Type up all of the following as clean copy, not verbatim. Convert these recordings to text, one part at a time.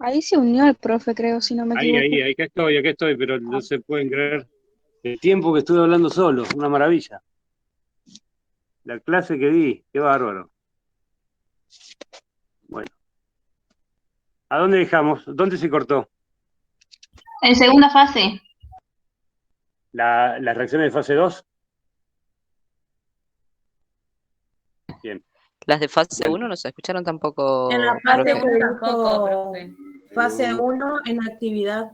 Ahí se unió el profe, creo, si no me equivoco. Ahí, acá estoy, pero no se pueden creer el tiempo que estuve hablando solo, una maravilla. La clase que di, qué bárbaro. Bueno, ¿a dónde dejamos? ¿Dónde se cortó? En segunda fase, Las reacciones de fase 2. Bien, Las de fase bueno. uno no se escucharon En la tampoco, parte profe. que Uno tampoco, dijo profe. fase 1 en actividad.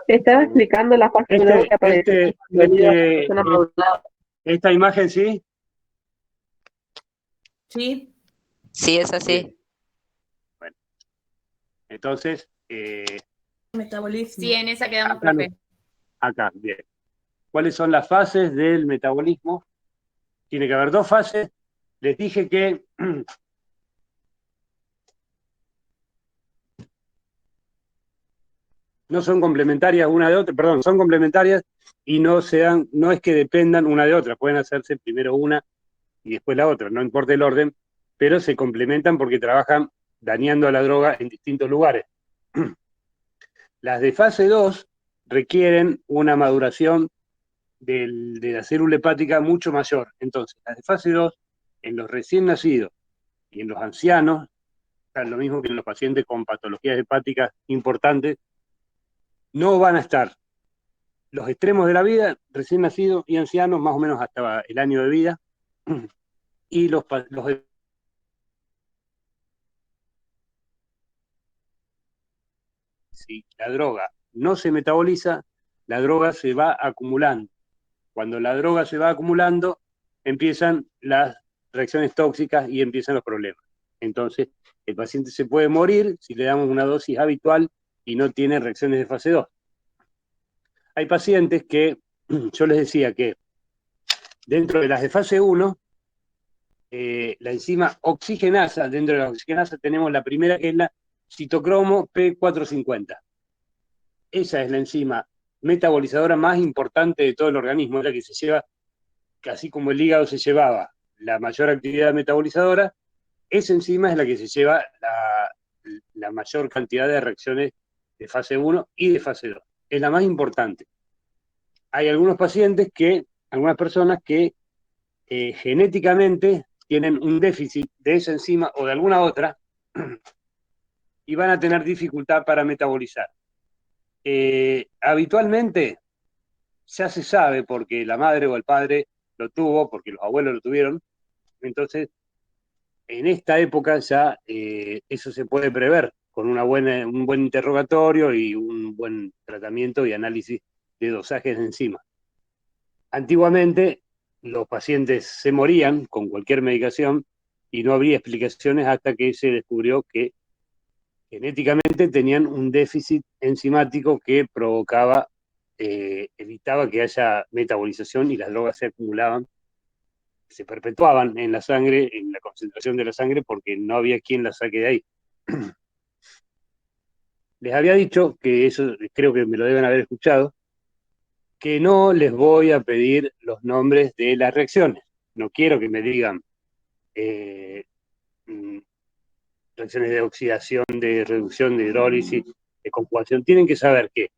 Estaba explicando la fase 1 Este, que apareció este, debido a la este, zona modulada. esta imagen, ¿sí? ¿Sí? Sí, es Bien, así. bueno. Entonces, Metabolismo. Sí, en esa quedamos, acá, profe. acá, bien. ¿Cuáles son las fases del metabolismo? Tiene que haber dos fases. Les dije que no son complementarias una de otra, perdón, son complementarias y no es que dependan una de otra, pueden hacerse primero una y después la otra, no importa el orden, pero se complementan porque trabajan dañando a la droga en distintos lugares. Las de fase 2 requieren una maduración de la célula hepática mucho mayor. Entonces, las de fase 2 en los recién nacidos y en los ancianos, lo mismo que en los pacientes con patologías hepáticas importantes, no van a estar los extremos de la vida, recién nacidos y ancianos, más o menos hasta el año de vida, y si la droga no se metaboliza, la droga se va acumulando. Cuando la droga se va acumulando, empiezan las reacciones tóxicas y empiezan los problemas. Entonces, el paciente se puede morir si le damos una dosis habitual y no tiene reacciones de fase 2. Hay pacientes que, yo les decía que dentro de las de fase 1, la enzima oxigenasa, dentro de la oxigenasa tenemos la primera que es la citocromo P450. Esa es la enzima metabolizadora más importante de todo el organismo, es la que se lleva, que así como el hígado se llevaba la mayor actividad metabolizadora, esa enzima es la que se lleva la mayor cantidad de reacciones de fase 1 y de fase 2. Es la más importante. Hay algunas personas que genéticamente tienen un déficit de esa enzima o de alguna otra y van a tener dificultad para metabolizar. Habitualmente ya se sabe porque la madre o el padre lo tuvo, porque los abuelos lo tuvieron, entonces en esta época ya eso se puede prever con un buen interrogatorio y un buen tratamiento y análisis de dosajes de enzima. Antiguamente los pacientes se morían con cualquier medicación y no habría explicaciones hasta que se descubrió que genéticamente tenían un déficit enzimático que evitaba que haya metabolización y las drogas se acumulaban, se perpetuaban en la sangre, en la concentración de la sangre, porque no había quien la saque de ahí. Les había dicho, que eso creo que me lo deben haber escuchado, que no les voy a pedir los nombres de las reacciones. No quiero que me digan eh, reacciones de oxidación, de reducción, de hidrólisis, de conjugación. Tienen que saber que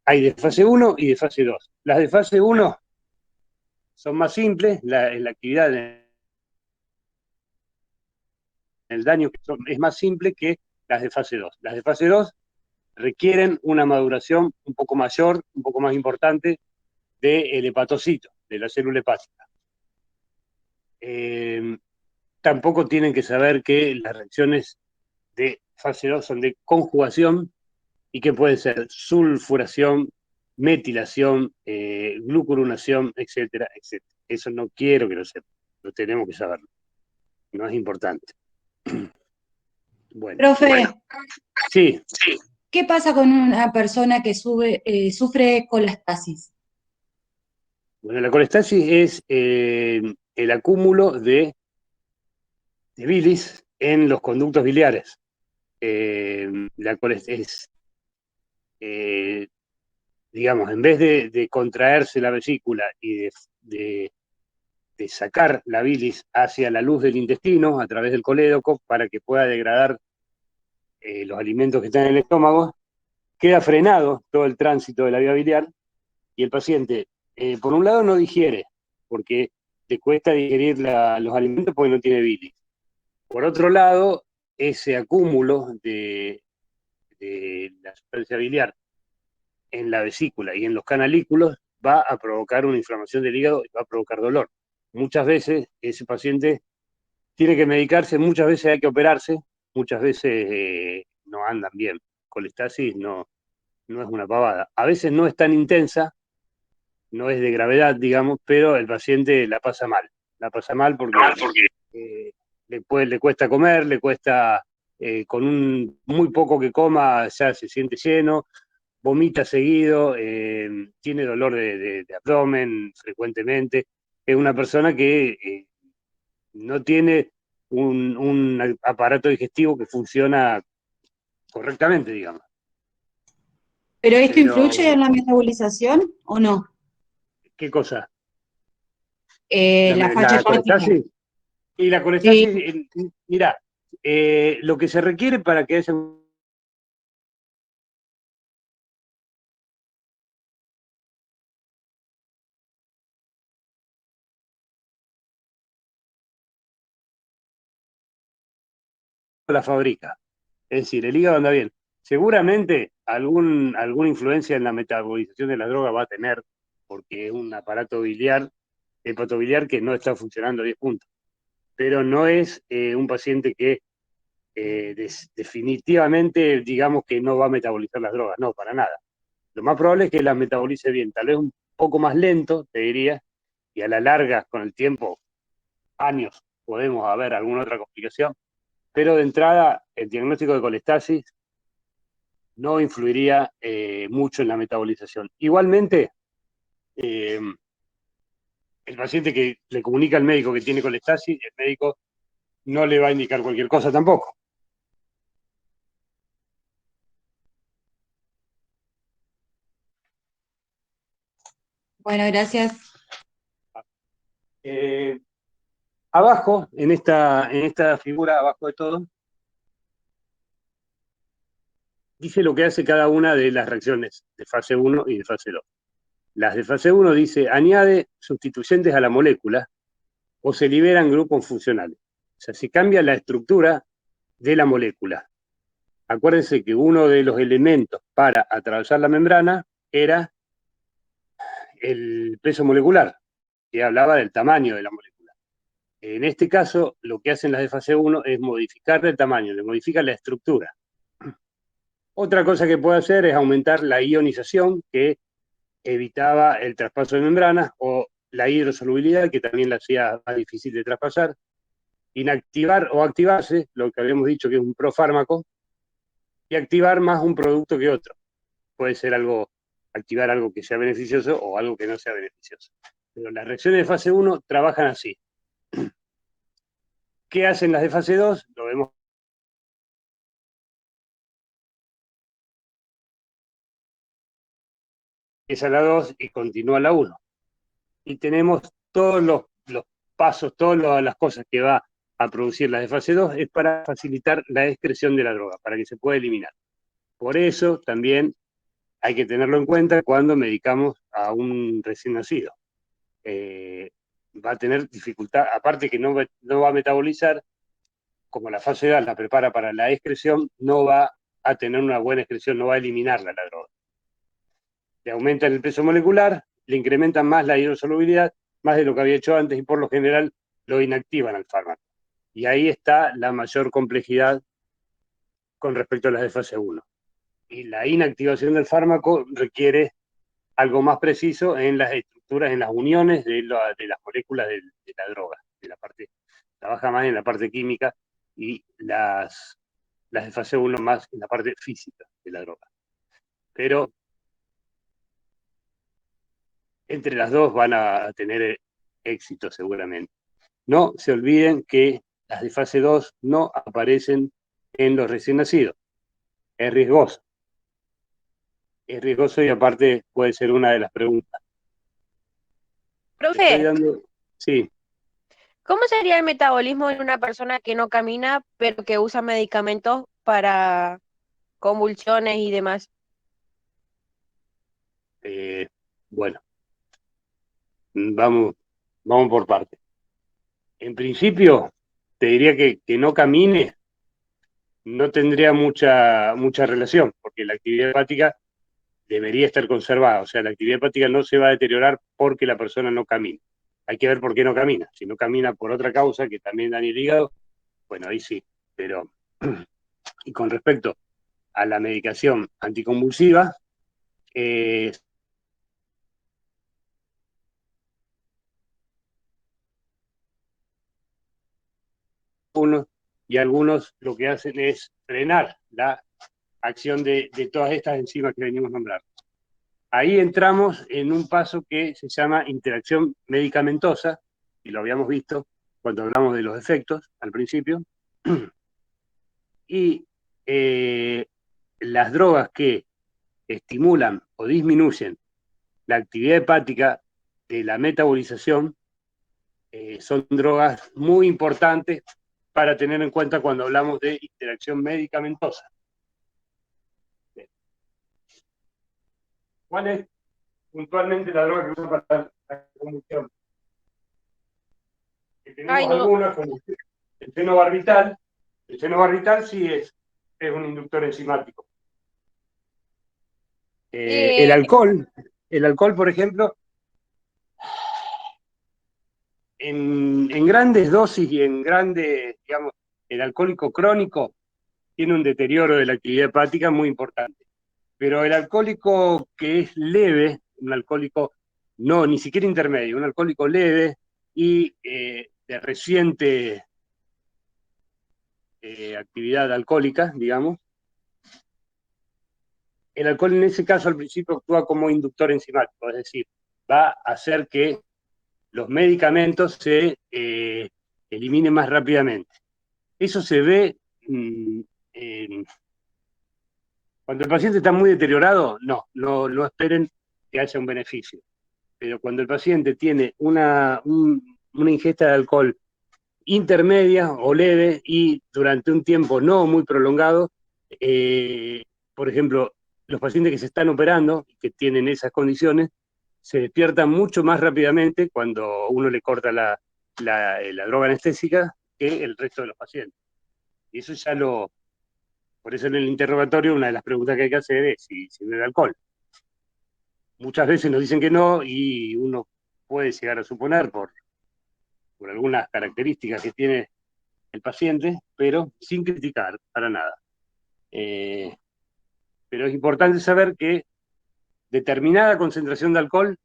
hay de fase 1 y de fase 2. Las de fase 1 son más simples, la actividad en el daño es más simple que las de fase 2. Las de fase 2 requieren una maduración un poco mayor, un poco más importante del hepatocito, de la célula hepática. Tampoco tienen que saber que las reacciones de fase 2 son de conjugación y que pueden ser sulfuración, metilación, glucuronación, etcétera, etcétera. Eso no quiero que lo sepan, lo tenemos que saberlo, no es importante. Bueno, Profe, sí, ¿qué pasa con una persona que sufre colastasis? bueno, la colestasis es el acúmulo de bilis en los conductos biliares. La colestasis es, digamos, en vez de contraerse la vesícula y de sacar la bilis hacia la luz del intestino a través del colédoco para que pueda degradar los alimentos que están en el estómago, queda frenado todo el tránsito de la vía biliar y el paciente, por un lado, no digiere, porque le cuesta digerir los alimentos porque no tiene bilis. Por otro lado, ese acúmulo de la sustancia biliar en la vesícula y en los canalículos va a provocar una inflamación del hígado y va a provocar dolor. Muchas veces ese paciente tiene que medicarse, muchas veces hay que operarse, muchas veces no andan bien. Colestasis no es una pavada. A veces no es tan intensa, no es de gravedad, digamos, pero el paciente la pasa mal. La pasa mal porque le cuesta comer, le cuesta, con un muy poco que coma ya se siente lleno, vomita seguido, tiene dolor de abdomen frecuentemente. Es una persona que no tiene un aparato digestivo que funciona correctamente, digamos. ¿Pero esto Pero, influye en la metabolización o no? ¿qué cosa? La falla ¿La hepática. colestasis? Y la colestasis, mira, lo que se requiere para que haya la fabrica. Es decir, el hígado anda bien. Seguramente alguna influencia en la metabolización de la droga va a tener, porque es un aparato biliar, hepatobiliar que no está funcionando a 10 puntos. Pero no es un paciente que definitivamente digamos que no va a metabolizar las drogas, no, para nada. Lo más probable es que las metabolice bien, tal vez un poco más lento, te diría, y a la larga, con el tiempo, años, podemos haber alguna otra complicación, pero de entrada, el diagnóstico de colestasis no influiría mucho en la metabolización. Igualmente, el paciente que le comunica al médico que tiene colestasis, el médico no le va a indicar cualquier cosa tampoco. Bueno, gracias. Abajo, en esta figura, abajo de todo, dice lo que hace cada una de las reacciones de fase 1 y de fase 2. Las de fase 1 dice, añade sustituyentes a la molécula o se liberan grupos funcionales. O sea, se cambia la estructura de la molécula. Acuérdense que uno de los elementos para atravesar la membrana era el peso molecular, que hablaba del tamaño de la molécula. En este caso, lo que hacen las de fase 1 es modificar el tamaño, le modifican la estructura. Otra cosa que puede hacer es aumentar la ionización, que evitaba el traspaso de membranas, o la hidrosolubilidad, que también la hacía más difícil de traspasar, inactivar o activarse, lo que habíamos dicho que es un profármaco, y activar más un producto que otro. Puede ser activar algo que sea beneficioso o algo que no sea beneficioso. Pero las reacciones de fase 1 trabajan así. ¿Qué hacen las de fase 2? Lo vemos. Empieza la 2 y continúa la 1. Y tenemos todos los pasos, todas las cosas que va a producir las de fase 2 es para facilitar la excreción de la droga, para que se pueda eliminar. Por eso también hay que tenerlo en cuenta cuando medicamos a un recién nacido. Va a tener dificultad, aparte que no va a metabolizar, como la fase 2 la prepara para la excreción, no va a tener una buena excreción, no va a eliminarla la droga. Le aumentan el peso molecular, le incrementan más la hidrosolubilidad, más de lo que había hecho antes, y por lo general lo inactivan al fármaco. Y ahí está la mayor complejidad con respecto a las de fase 1. Y la inactivación del fármaco requiere algo más preciso en las estructuras, en las uniones de las moléculas de la droga. Trabaja más en la parte química y las de fase 1 más en la parte física de la droga. Pero entre las dos van a tener éxito seguramente. No se olviden que las de fase 2 no aparecen en los recién nacidos. Es riesgoso. Es riesgoso y aparte puede ser una de las preguntas. Profe, Sí. ¿cómo sería el metabolismo en una persona que no camina pero que usa medicamentos para convulsiones y demás? Bueno, vamos por partes. En principio, te diría que no camine no tendría mucha relación, porque la actividad hepática debería estar conservada. O sea, la actividad hepática no se va a deteriorar porque la persona no camina. Hay que ver por qué no camina. Si no camina por otra causa, que también daña el hígado, bueno, ahí sí. Pero, y con respecto a la medicación anticonvulsiva, unos y algunos lo que hacen es frenar la acción de todas estas enzimas que venimos nombrando. Ahí entramos en un paso que se llama interacción medicamentosa, y lo habíamos visto cuando hablamos de los efectos al principio, y las drogas que estimulan o disminuyen la actividad hepática de la metabolización son drogas muy importantes para tener en cuenta cuando hablamos de interacción medicamentosa. ¿Cuál es puntualmente la droga que usa para la convulsión? Tenemos algunas, como el fenobarbital. El fenobarbital sí es un inductor enzimático. El alcohol, por ejemplo, en grandes dosis y en grandes, digamos, el alcohólico crónico tiene un deterioro de la actividad hepática muy importante. Pero el alcohólico que es leve, un alcohólico no, ni siquiera intermedio, un alcohólico leve y de reciente actividad alcohólica, digamos, el alcohol en ese caso al principio actúa como inductor enzimático, es decir, va a hacer que los medicamentos se eliminen más rápidamente. Eso se ve cuando el paciente está muy deteriorado, no esperen que haya un beneficio. Pero cuando el paciente tiene una ingesta de alcohol intermedia o leve y durante un tiempo no muy prolongado, por ejemplo, los pacientes que se están operando y que tienen esas condiciones, se despiertan mucho más rápidamente cuando uno le corta la droga anestésica que el resto de los pacientes. Y eso ya por eso en el interrogatorio una de las preguntas que hay que hacer es si bebe alcohol. Muchas veces nos dicen que no y uno puede llegar a suponer por algunas características que tiene el paciente, pero sin criticar para nada. Pero es importante saber que determinada concentración de alcohol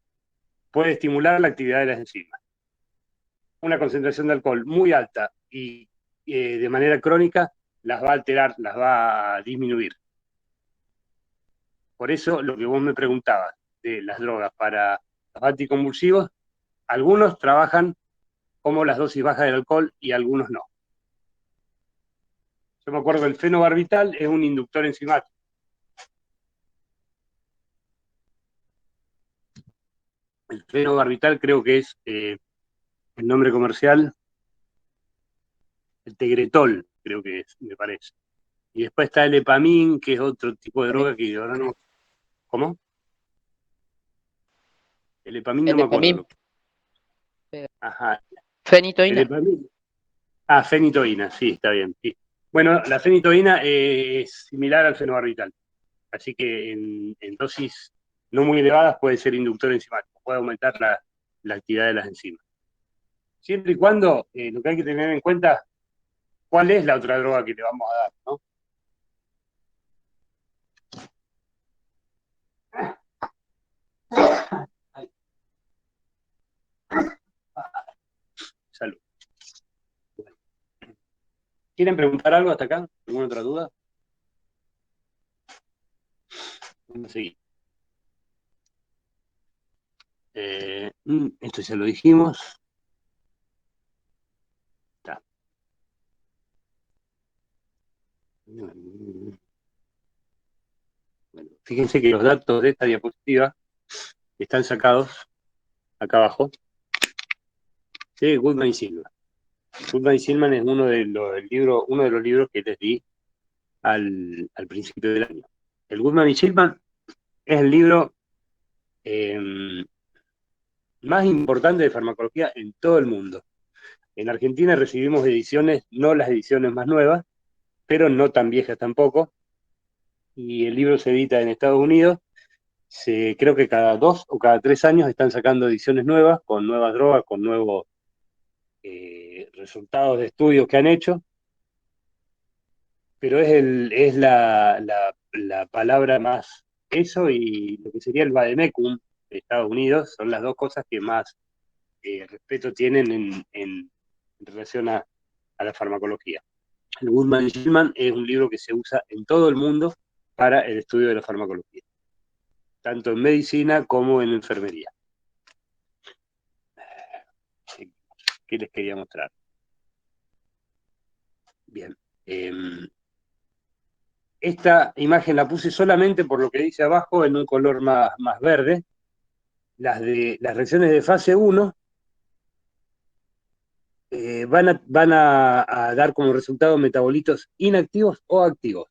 puede estimular la actividad de las enzimas. Una concentración de alcohol muy alta y de manera crónica las va a alterar, las va a disminuir. Por eso lo que vos me preguntabas de las drogas para los anticonvulsivos, algunos trabajan como las dosis bajas del alcohol y algunos no. Yo me acuerdo que el fenobarbital es un inductor enzimático. El fenobarbital creo que es el nombre comercial, el Tegretol, creo que es, me parece. Y después está el Epamín, que es otro tipo de droga que ahora no... ¿Cómo? El Epamín no me acuerdo. Ajá. Fenitoína. El Epamín. Ah, fenitoína, sí, está bien. Sí. Bueno, la fenitoína es similar al fenobarbital. Así que en dosis no muy elevadas puede ser inductor enzimático, puede aumentar la actividad de las enzimas. Siempre y cuando lo que hay que tener en cuenta, ¿cuál es la otra droga que le vamos a dar? ¿No? Salud. ¿Quieren preguntar algo hasta acá? ¿Alguna otra duda? Vamos a seguir. Esto ya lo dijimos. Está. Bueno, fíjense que los datos de esta diapositiva están sacados acá abajo de Goodman y Silva. Goodman y Silman es uno de los libros que les di al principio del año. El Goodman y Shipman es el libro más importante de farmacología en todo el mundo. En Argentina recibimos ediciones, no las ediciones más nuevas, pero no tan viejas tampoco, y el libro se edita en Estados Unidos. Creo que cada 2 o cada 3 años están sacando ediciones nuevas, con nuevas drogas, con nuevos resultados de estudios que han hecho, pero es la palabra más, eso y lo que sería el vademecum de Estados Unidos, son las dos cosas que más respeto tienen en relación a la farmacología. El Goodman y Shipman es un libro que se usa en todo el mundo para el estudio de la farmacología, tanto en medicina como en enfermería. ¿Qué les quería mostrar? Bien. Esta imagen la puse solamente por lo que dice abajo, en un color más verde. Las reacciones de fase 1 van a dar como resultado metabolitos inactivos o activos.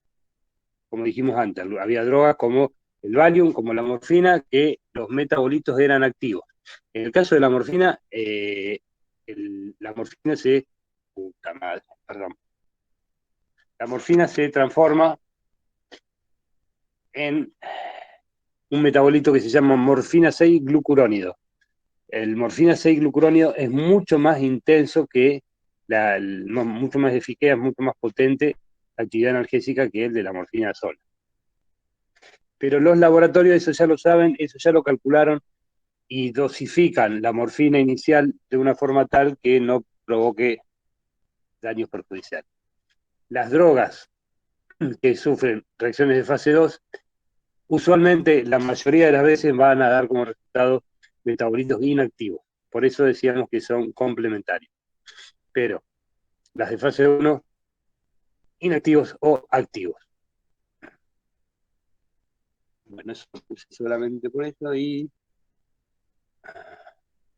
Como dijimos antes, había drogas como el Valium, como la morfina, que los metabolitos eran activos. En el caso de la morfina, la morfina se transforma en un metabolito que se llama morfina 6-glucurónido. El morfina 6-glucurónido es mucho más intenso que mucho más eficaz, mucho más potente actividad analgésica que el de la morfina sola. Pero los laboratorios, eso ya lo saben, eso ya lo calcularon y dosifican la morfina inicial de una forma tal que no provoque daños perjudiciales. Las drogas que sufren reacciones de fase 2, usualmente la mayoría de las veces van a dar como resultado metabolitos inactivos. Por eso decíamos que son complementarios. Pero las de fase 1, inactivos o activos. Bueno, eso lo puse solamente por eso. Y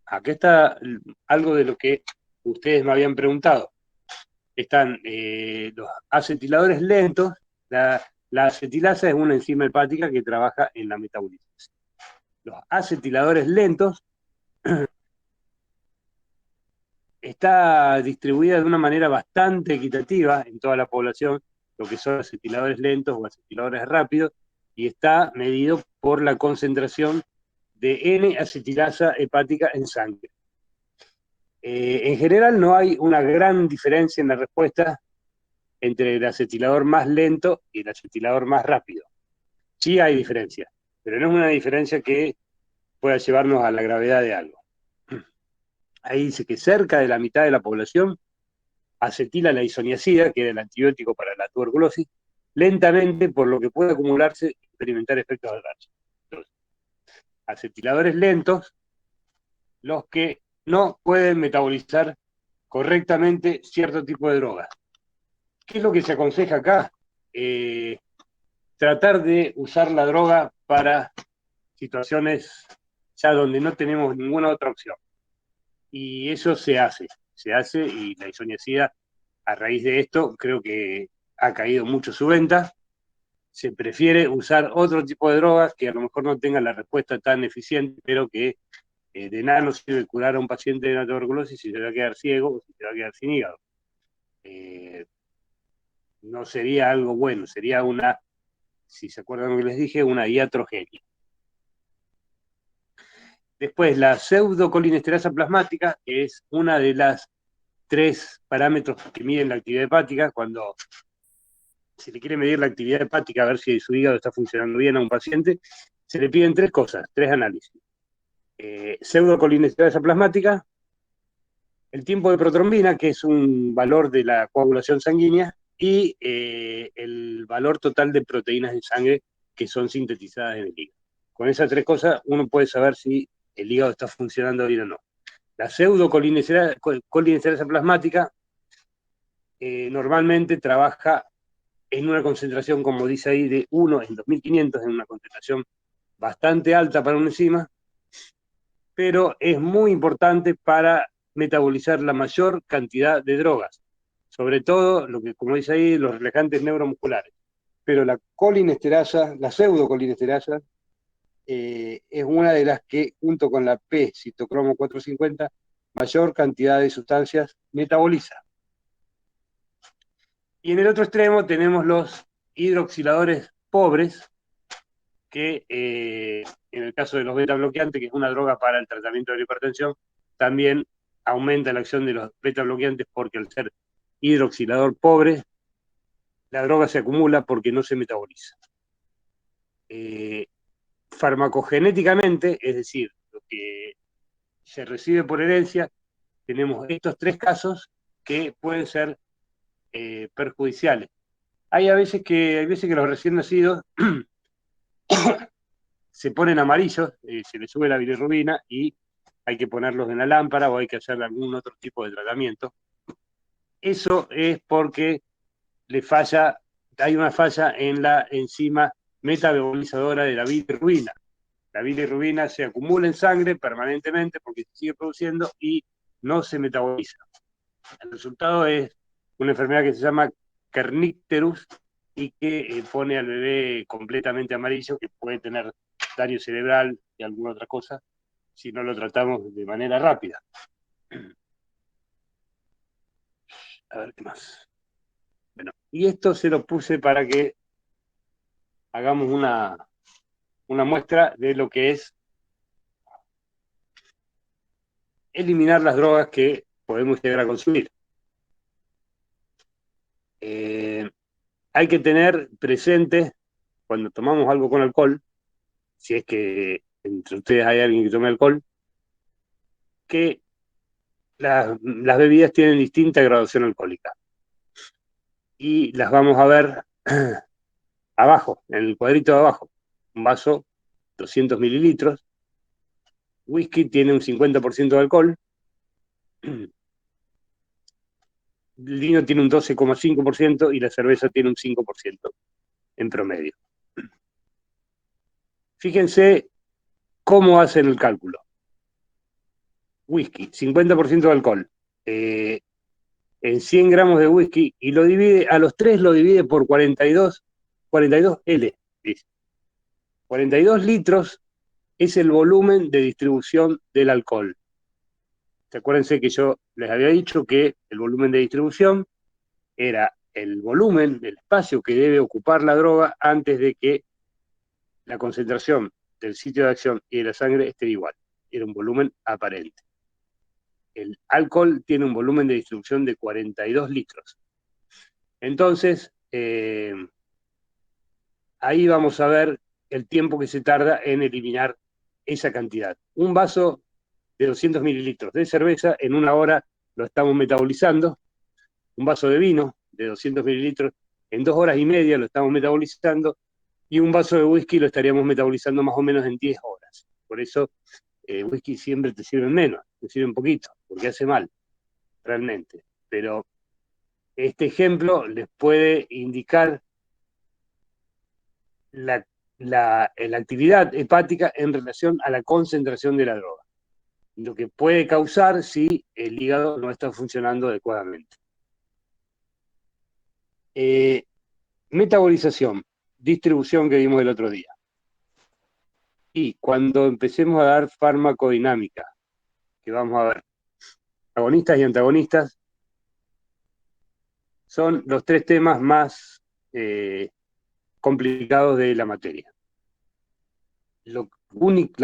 acá está algo de lo que ustedes me habían preguntado. Están los acetiladores lentos. La acetilasa es una enzima hepática que trabaja en la metabolización. Los acetiladores lentos está distribuida de una manera bastante equitativa en toda la población, lo que son acetiladores lentos o acetiladores rápidos, y está medido por la concentración de N-acetilasa hepática en sangre. En general no hay una gran diferencia en la respuesta entre el acetilador más lento y el acetilador más rápido. Sí hay diferencia, pero no es una diferencia que pueda llevarnos a la gravedad de algo. Ahí dice que cerca de la mitad de la población acetila la isoniazida, que era el antibiótico para la tuberculosis, lentamente, por lo que puede acumularse y experimentar efectos adversos. Entonces, acetiladores lentos, los que no pueden metabolizar correctamente cierto tipo de drogas. ¿Qué es lo que se aconseja acá? Tratar de usar la droga para situaciones ya donde no tenemos ninguna otra opción. Y eso se hace y la isoniazida, a raíz de esto, creo que ha caído mucho su venta. Se prefiere usar otro tipo de drogas que a lo mejor no tengan la respuesta tan eficiente, pero que de nada nos sirve curar a un paciente de una tuberculosis si se va a quedar ciego o si se va a quedar sin hígado. No sería algo bueno, sería si se acuerdan lo que les dije, una iatrogenia. Después, la pseudocolinesterasa plasmática, que es una de las 3 parámetros que miden la actividad hepática. Cuando se le quiere medir la actividad hepática, a ver si su hígado está funcionando bien a un paciente, se le piden 3 cosas, 3 análisis. Pseudocolinesterasa plasmática, el tiempo de protrombina, que es un valor de la coagulación sanguínea, y el valor total de proteínas en sangre que son sintetizadas en el hígado. Con esas 3 cosas uno puede saber si el hígado está funcionando bien o no. La pseudocolinesterasa plasmática normalmente trabaja en una concentración, como dice ahí, de 1 en 2500, en una concentración bastante alta para una enzima, pero es muy importante para metabolizar la mayor cantidad de drogas, sobre todo, lo que, como dice ahí, los relajantes neuromusculares. pero la colinesterasa, la pseudocolinesterasa, es una de las que, junto con la P-citocromo 450, mayor cantidad de sustancias metaboliza. Y en el otro extremo tenemos los hidroxiladores pobres, que en el caso de los beta bloqueantes, que es una droga para el tratamiento de la hipertensión, también aumenta la acción de los beta bloqueantes porque al ser hidroxilador pobre, la droga se acumula porque no se metaboliza. Farmacogenéticamente, es decir, lo que se recibe por herencia, tenemos estos tres casos que pueden ser perjudiciales. Hay veces que los recién nacidos se ponen amarillos, se les sube la bilirrubina y hay que ponerlos en la lámpara o hay que hacer algún otro tipo de tratamiento. Eso es porque hay una falla en la enzima metabolizadora de la bilirrubina. La bilirrubina se acumula en sangre permanentemente porque se sigue produciendo y no se metaboliza. El resultado es una enfermedad que se llama kernicterus y que pone al bebé completamente amarillo, que puede tener daño cerebral y alguna otra cosa si no lo tratamos de manera rápida. A ver qué más. Bueno, y esto se lo puse para que hagamos una muestra de lo que es eliminar las drogas que podemos llegar a consumir. Hay que tener presente, cuando tomamos algo con alcohol, si es que entre ustedes hay alguien que tome alcohol, que las bebidas tienen distinta graduación alcohólica. Y las vamos a ver abajo, en el cuadrito de abajo. Un vaso, 200 mililitros. Whisky tiene un 50% de alcohol. El vino tiene un 12,5% y la cerveza tiene un 5% en promedio. Fíjense cómo hacen el cálculo. Whisky, 50% de alcohol. En 100 gramos de whisky y lo divide, a los 3 lo divide por 42 L, dice. 42 litros es el volumen de distribución del alcohol. Acuérdense que yo les había dicho que el volumen de distribución era el volumen del espacio que debe ocupar la droga antes de que la concentración del sitio de acción y de la sangre esté igual. Era un volumen aparente. El alcohol tiene un volumen de distribución de 42 litros. Entonces, ahí vamos a ver el tiempo que se tarda en eliminar esa cantidad. Un vaso de 200 mililitros de cerveza, en 1 hora lo estamos metabolizando. Un vaso de vino de 200 mililitros, en 2 horas y media lo estamos metabolizando. Y un vaso de whisky lo estaríamos metabolizando más o menos en 10 horas. Por eso, whisky siempre te sirve menos, te sirve un poquito, porque hace mal, realmente. Pero este ejemplo les puede indicar la actividad hepática en relación a la concentración de la droga, lo que puede causar si el hígado no está funcionando adecuadamente. Metabolización, distribución que vimos el otro día. Y cuando empecemos a dar farmacodinámica, que vamos a ver, agonistas y antagonistas, son los 3 temas más complicados de la materia. La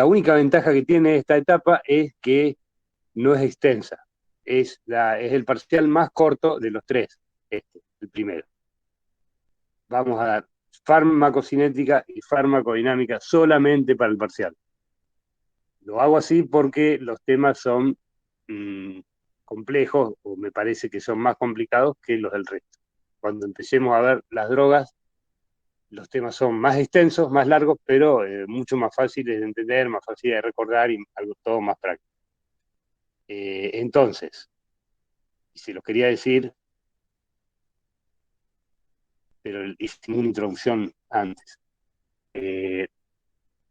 única ventaja que tiene esta etapa es que no es extensa. Es el parcial más corto de los 3, el primero. Vamos a dar farmacocinética y farmacodinámica solamente para el parcial. Lo hago así porque los temas son complejos, o me parece que son más complicados que los del resto. Cuando empecemos a ver las drogas, los temas son más extensos, más largos, pero mucho más fáciles de entender, más fáciles de recordar y algo todo más práctico. Entonces, si los quería decir, pero hice una introducción antes.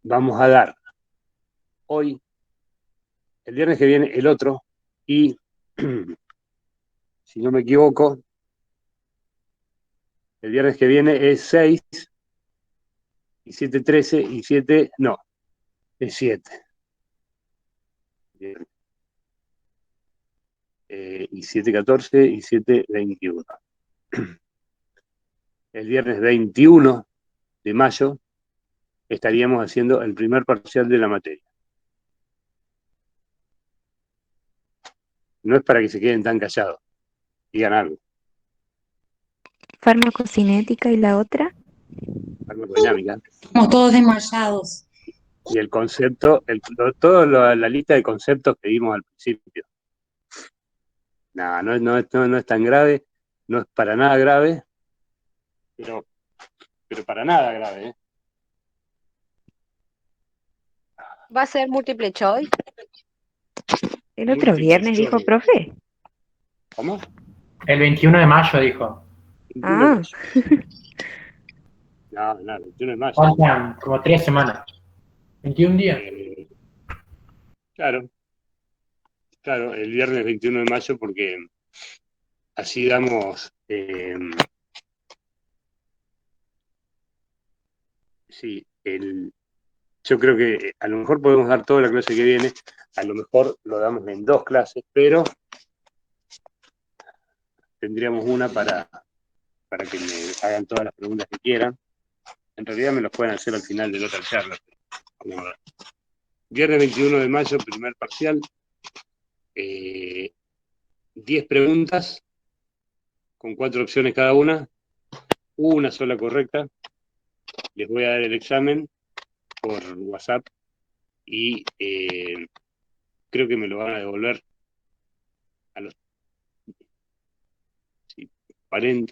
Vamos a dar hoy, el viernes que viene, el otro, y si no me equivoco, El viernes que viene es 6, y 7, 13, y 7, no, es 7. Y 7, 14, y 7, 21. El viernes 21 de mayo estaríamos haciendo el primer parcial de la materia. No es para que se queden tan callados, digan algo. Farmacocinética y la otra. Farmacodinámica. Como todos desmayados. Y el concepto, toda la lista de conceptos que vimos al principio. No es tan grave, no es para nada grave, pero para nada grave, ¿eh? ¿Va a ser múltiple choice? El otro viernes dijo, profe. ¿Cómo? El 21 de mayo dijo. Ah. No, el 21 de mayo. Faltan como 3 semanas. 21 días. Claro, el viernes 21 de mayo, porque así damos, sí, yo creo que a lo mejor podemos dar toda la clase que viene, a lo mejor lo damos en 2 clases, pero tendríamos una para que me hagan todas las preguntas que quieran. En realidad me las pueden hacer al final de la otra charla. Vamos a ver. Viernes 21 de mayo, primer parcial. 10 preguntas con 4 opciones cada una sola correcta. Les voy a dar el examen por WhatsApp y creo que me lo van a devolver a los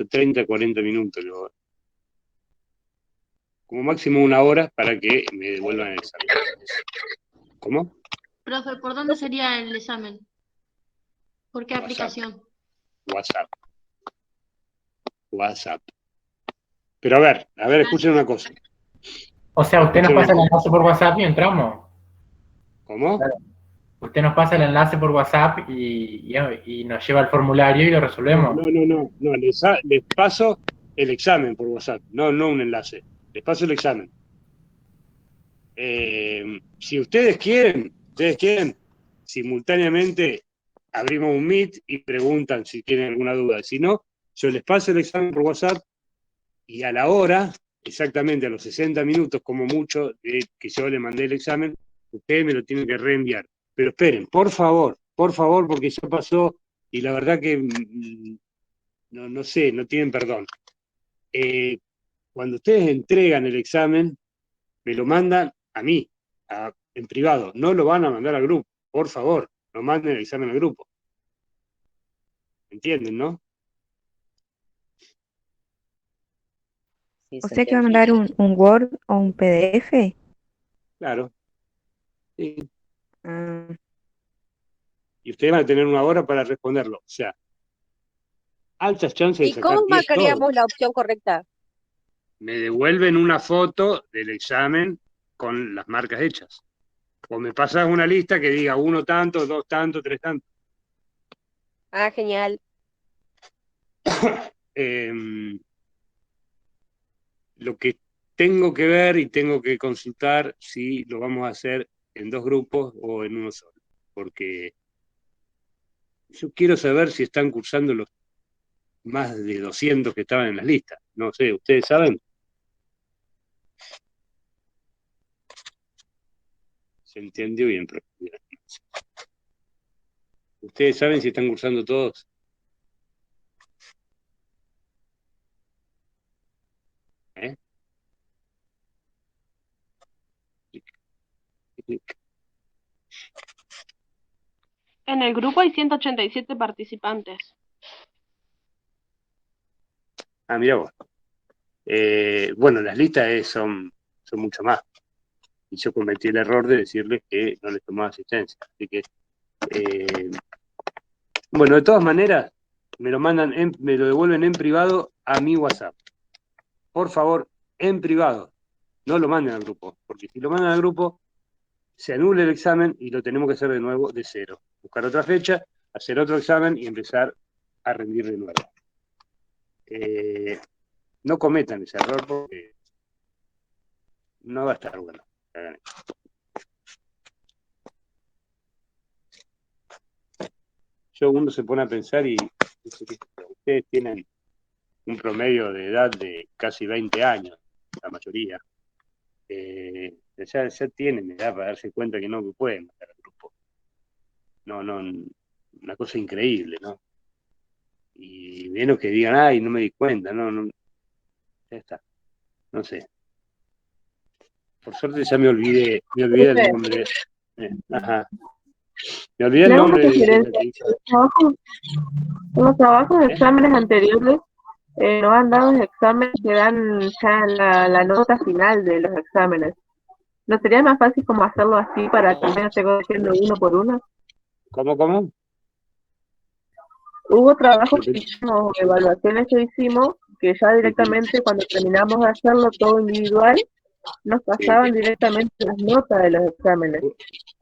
30, 40 minutos. Como máximo 1 hora para que me devuelvan el examen. ¿Cómo? Profe, ¿por dónde sería el examen? ¿Por qué aplicación? WhatsApp. Pero a ver, escuchen una cosa. O sea, usted nos pasa el enlace por WhatsApp y entramos. ¿Cómo? Claro. Usted nos pasa el enlace por WhatsApp y nos lleva al formulario y lo resolvemos. No, les paso el examen por WhatsApp, no un enlace. Les paso el examen. Si ustedes quieren, simultáneamente abrimos un Meet y preguntan si tienen alguna duda. Si no, yo les paso el examen por WhatsApp y a la hora, exactamente a los 60 minutos como mucho de que yo le mandé el examen, ustedes me lo tienen que reenviar. Pero esperen, por favor, porque ya pasó y la verdad que no sé, no tienen perdón. Cuando ustedes entregan el examen, me lo mandan a mí, en privado, no lo van a mandar al grupo. Por favor, no manden el examen al grupo. ¿Entienden, no? O sea que va a mandar un Word o un PDF. Claro. Sí. Ah. Y ustedes van a tener 1 hora para responderlo. O sea, altas chances de ¿Y sacar cómo 10 marcaríamos todos. la opción correcta? Me devuelven una foto del examen con las marcas hechas. O me pasas una lista que diga 1 tanto, 2 tanto, 3 tanto. Ah, genial. Lo que tengo que ver y tengo que consultar si lo vamos a hacer en 2 grupos o en 1 solo. Porque yo quiero saber si están cursando los más de 200 que estaban en las listas. No sé, ¿ustedes saben? ¿Se entendió bien? ¿Ustedes saben si están cursando todos? ¿Eh? En el grupo hay 187 participantes. Ah, mira vos. Bueno, las listas son mucho más. Y yo cometí el error de decirles que no les tomaba asistencia. Así que, bueno, de todas maneras, me lo devuelven en privado a mi WhatsApp. Por favor, en privado. No lo manden al grupo, porque si lo mandan al grupo, se anula el examen y lo tenemos que hacer de nuevo de cero. Buscar otra fecha, hacer otro examen y empezar a rendir de nuevo. no cometan ese error porque no va a estar bueno. Uno se pone a pensar y dice que ustedes tienen un promedio de edad de casi 20 años, la mayoría. Ya tienen edad para darse cuenta que no pueden matar al grupo. No, una cosa increíble, ¿no? Y menos que digan, ay, no me di cuenta, no, ya está, no sé. Por suerte ya me olvidé el nombre. Ajá. Me olvidé el nombre de los trabajos de exámenes anteriores nos han dado los exámenes que dan ya la nota final de los exámenes. ¿No sería más fácil como hacerlo así para que no esté corrigiendo uno por uno? ¿Cómo? Hubo trabajos que hicimos, evaluaciones que hicimos, que ya directamente cuando terminamos de hacerlo todo individual, nos pasaban directamente las notas de los exámenes.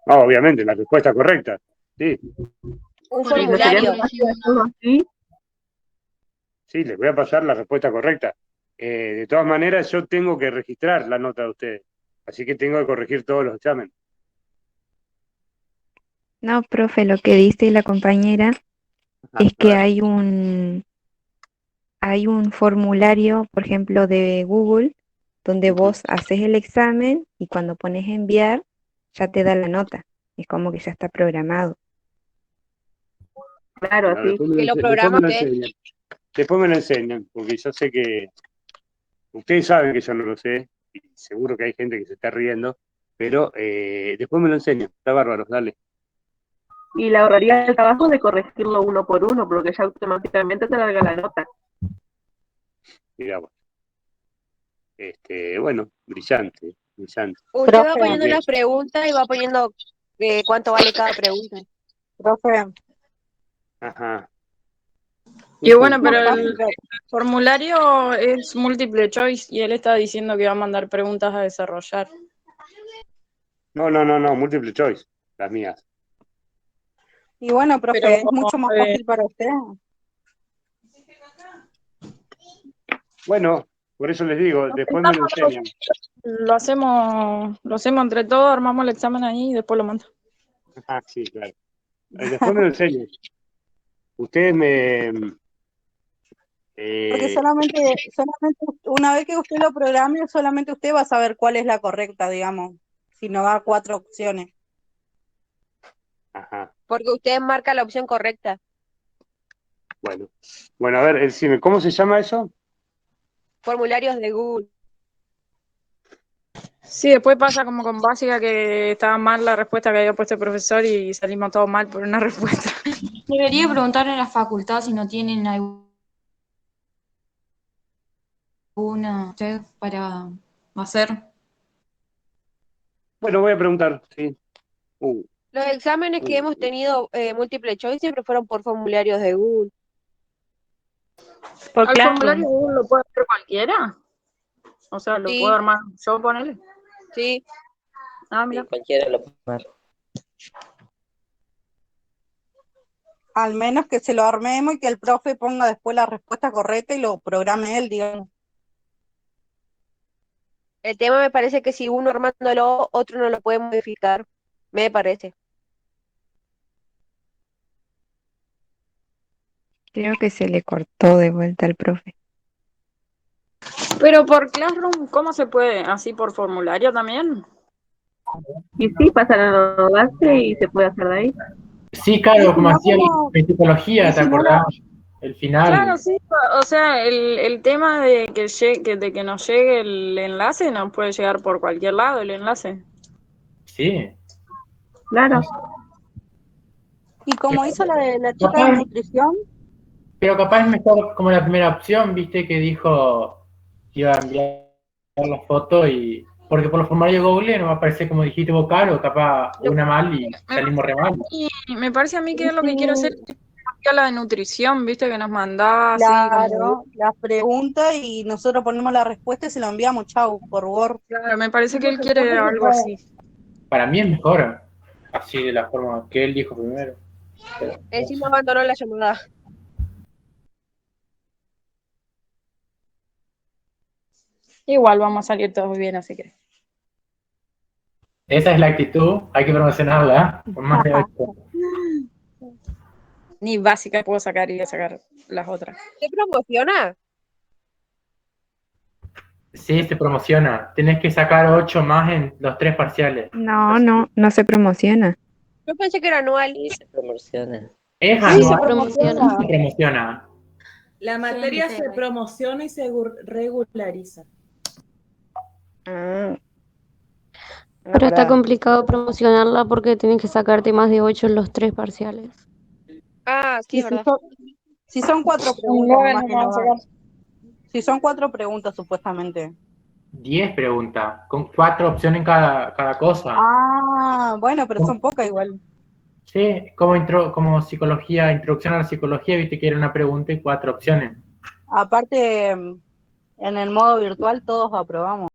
No, obviamente, la respuesta correcta. Sí. Un formulario. Sí, les voy a pasar la respuesta correcta. De todas maneras, yo tengo que registrar la nota de ustedes. Así que tengo que corregir todos los exámenes. No, profe, lo que dice la compañera es que hay un formulario, por ejemplo, de Google, donde vos haces el examen y cuando pones enviar, ya te da la nota. Es como que ya está programado. Claro, sí. Que lo programa usted. Después me lo enseñan, porque yo sé que ustedes saben que yo no lo sé, y seguro que hay gente que se está riendo, pero después me lo enseñan. Está bárbaro, dale. Y le ahorraría el trabajo de corregirlo uno por uno, porque ya automáticamente te larga la nota. Mirá vos. Bueno, brillante. Usted va poniendo las preguntas y va poniendo cuánto vale cada pregunta. Profe. Ajá. Y bueno, pero el formulario es múltiple choice y él está diciendo que va a mandar preguntas a desarrollar. No, múltiple choice, las mías. Y bueno, profe, Pero, es mucho más fácil para usted. Bueno, por eso les digo, después me lo enseñan. Lo hacemos entre todos, armamos el examen ahí y después lo mando. Ah, sí, claro. Después me lo enseñan. Ustedes Porque solamente una vez que usted lo programe, solamente usted va a saber cuál es la correcta, digamos, si no da 4 opciones. Ajá. Porque usted marca la opción correcta. Bueno, a ver, decime, ¿cómo se llama eso? Formularios de Google. Sí, después pasa como con básica que estaba mal la respuesta que había puesto el profesor y salimos todos mal por una respuesta. Debería preguntarle a la facultad si no tienen alguna para hacer. Bueno, voy a preguntar, sí. Los exámenes que hemos tenido múltiple choice siempre fueron por formularios de Google. ¿Al formulario de Google lo puede hacer cualquiera? O sea, ¿lo puedo armar yo, ponele? Sí. Ah, mira. Sí, cualquiera lo puede armar. Al menos que se lo armemos y que el profe ponga después la respuesta correcta y lo programe él, digamos. El tema me parece que si uno armándolo, otro no lo puede modificar. Me parece. Creo que se le cortó de vuelta al profe. Pero por Classroom, ¿cómo se puede? ¿Así por formulario también? Y sí, pasan a la base y se puede hacer de ahí. Sí, claro, como hacía en psicología, ¿te acordás? El final. Claro, sí, o sea, el tema de que nos llegue el enlace nos puede llegar por cualquier lado el enlace. Sí. Claro. ¿Y como hizo la chica de nutrición? Pero capaz es mejor como la primera opción, viste, que dijo que iba a enviar la foto y... Porque por los formularios de Google no va a aparecer como dijiste vos, Caro, capaz una mal y salimos re mal. Y me parece a mí que es lo que quiero hacer es la de nutrición, viste, que nos mandás. Claro, la pregunta y nosotros ponemos la respuesta y se lo enviamos, chau, por Word. Claro, me parece que él quiere algo así. Para mí es mejor, así de la forma que él dijo primero. Pero, Encima abandonó la llamada. Igual vamos a salir todos bien, así que. Esa es la actitud, hay que promocionarla, ¿eh? Con más de 8. Ni básica puedo sacar y voy a sacar las otras. ¿Se promociona? Sí, se promociona. Tenés que sacar 8 más en los 3 parciales. No se promociona. Yo pensé que era anual. Se promociona. Es Sí, anual. se promociona. Se promociona. La materia se promociona y se regulariza. Ah, Pero está para- complicado promocionarla porque tienes que sacarte más de 8 en los 3 parciales. Ah, sí, Y es verdad. Si son 4 preguntas, más que nada. Si son 4 preguntas, supuestamente. 10 preguntas, con 4 opciones en cada cosa. Ah, bueno, pero son pocas igual. Sí, como psicología, introducción a la psicología, viste que era una pregunta y 4 opciones. Aparte, en el modo virtual todos aprobamos.